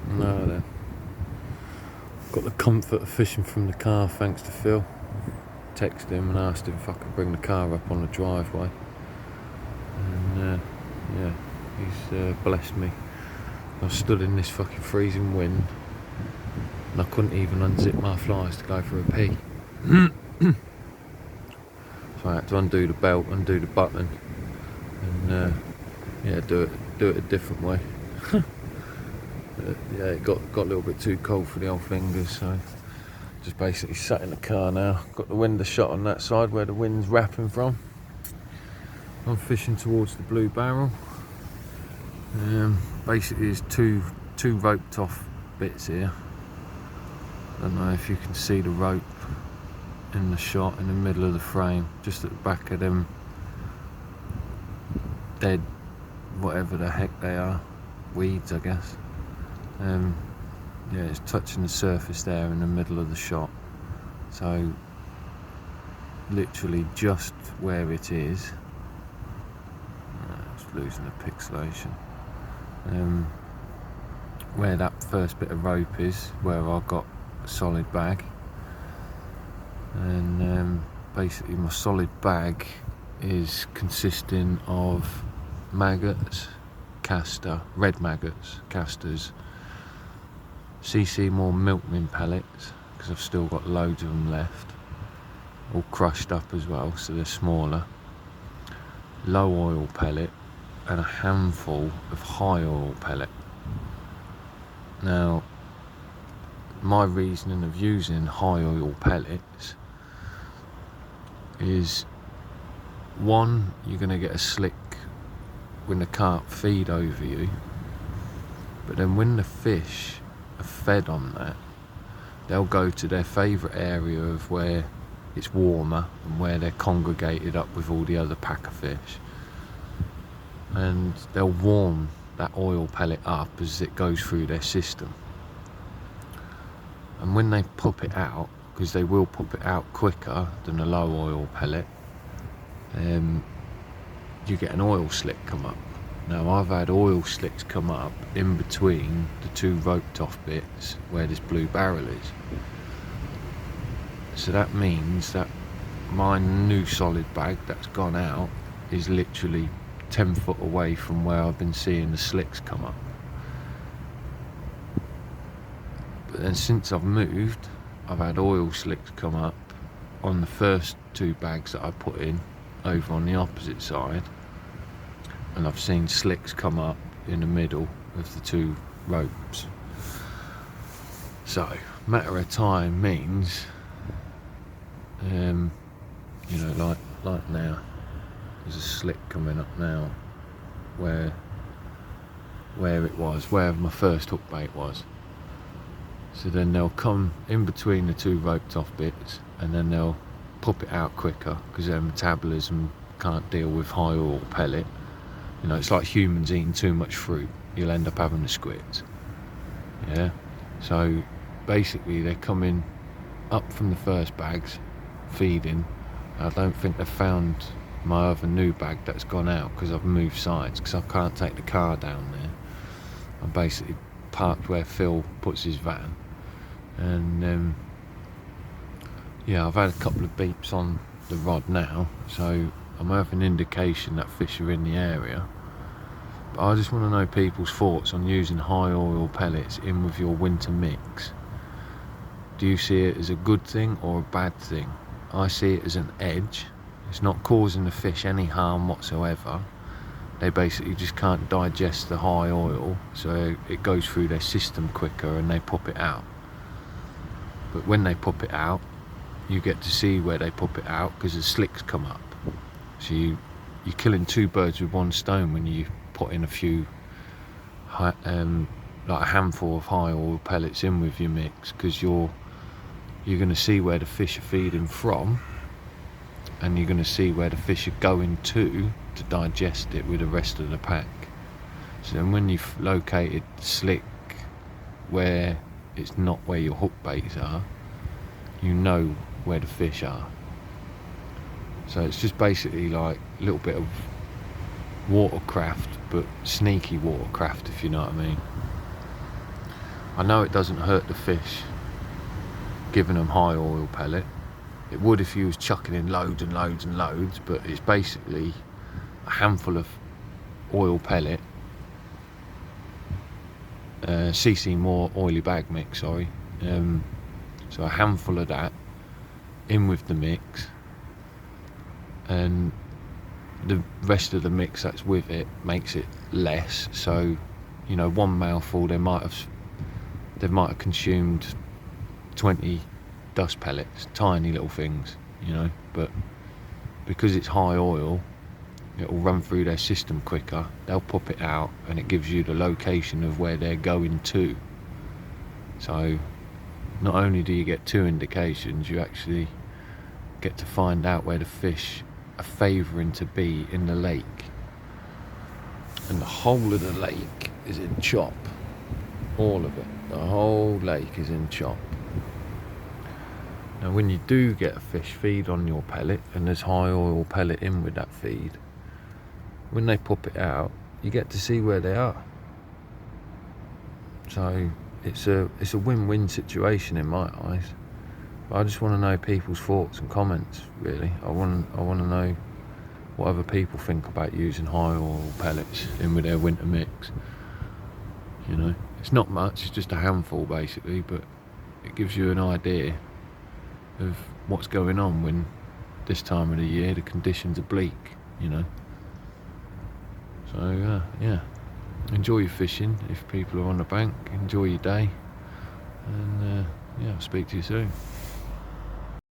No then. Got the comfort of fishing from the car thanks to Phil. Texted him and asked him if I could bring the car up on the driveway. And yeah, he's blessed me. I stood in this fucking freezing wind and I couldn't even unzip my flies to go for a pee. So I had to undo the belt, undo the button, and yeah, do it a different way. Yeah, it got a little bit too cold for the old fingers, so just basically sat in the car now. Got the window shut on that side where the wind's rapping from. I'm fishing towards the Blue Barrel. Basically there's two roped off bits here. I don't know if you can see the rope in the shot in the middle of the frame, just at the back of them dead, whatever the heck they are, weeds I guess. Yeah, it's touching the surface there in the middle of the shot, so literally just where it is. It's losing the pixelation. Where that first bit of rope is, where I got a solid bag, and basically my solid bag is consisting of maggots, red maggots, casters, CC more milkmin pellets, because I've still got loads of them left, all crushed up as well, so they're smaller, low oil pellet, and a handful of high oil pellet. Now, my reasoning of using high oil pellets is, one, you're going to get a slick when the carp feed over you, but then when the fish are fed on that, they'll go to their favourite area of where it's warmer and where they're congregated up with all the other pack of fish, and they'll warm that oil pellet up as it goes through their system. And when they pop it out, because they will pop it out quicker than a low oil pellet, you get an oil slick come up. Now, I've had oil slicks come up in between the two roped off bits where this Blue Barrel is. So that means that my new solid bag that's gone out is literally 10 foot away from where I've been seeing the slicks come up. But then since I've moved, I've had oil slicks come up on the first two bags that I put in over on the opposite side, and I've seen slicks come up in the middle of the two ropes. So matter of time means, you know, like now, there's a slick coming up now where it was, where my first hook bait was. So then they'll come in between the two roped off bits, and then they'll pop it out quicker because their metabolism can't deal with high oil pellet. You know, it's like humans eating too much fruit, you'll end up having the squids. Yeah, so basically they're coming up from the first bags, feeding. I don't think they've found my other new bag that's gone out because I've moved sides, because I can't take the car down there. I'm basically parked where Phil puts his van, and yeah, I've had a couple of beeps on the rod now, so I'm having indication that fish are in the area. But I just want to know people's thoughts on using high oil pellets in with your winter mix. Do you see it as a good thing or a bad thing? I see it as an edge. It's not causing the fish any harm whatsoever. They basically just can't digest the high oil, so it goes through their system quicker and they pop it out. But when they pop it out, you get to see where they pop it out because the slicks come up. So you're killing two birds with one stone when you put in a few, like a handful of high oil pellets in with your mix, because you're going to see where the fish are feeding from, and you're going to see where the fish are going to digest it with the rest of the pack. So then when you've located the slick where it's not where your hook baits are, you know where the fish are. So it's just basically like a little bit of watercraft, but sneaky watercraft, if you know what I mean. I know it doesn't hurt the fish giving them high oil pellet. It would if you was chucking in loads and loads and loads, but it's basically a handful of oil pellet, cc more oily bag mix, sorry. So a handful of that in with the mix, and the rest of the mix that's with it makes it less. So, you know, one mouthful they might have consumed 20 dust pellets, tiny little things, you know, but because it's high oil, it will run through their system quicker. They'll pop it out and it gives you the location of where they're going to. So not only do you get 2 indications, you actually get to find out where the fish are favouring to be in the lake. And the whole of the lake is in chop. All of it. The whole lake is in chop. Now when you do get a fish feed on your pellet and there's high oil pellet in with that feed, when they pop it out, you get to see where they are. So it's a win-win situation in my eyes. But I just want to know people's thoughts and comments, really. I want to know what other people think about using high oil pellets in with their winter mix. You know, it's not much, it's just a handful basically, but it gives you an idea of what's going on when this time of the year the conditions are bleak, you know. So yeah, enjoy your fishing if people are on the bank, enjoy your day, and yeah, I'll speak to you soon.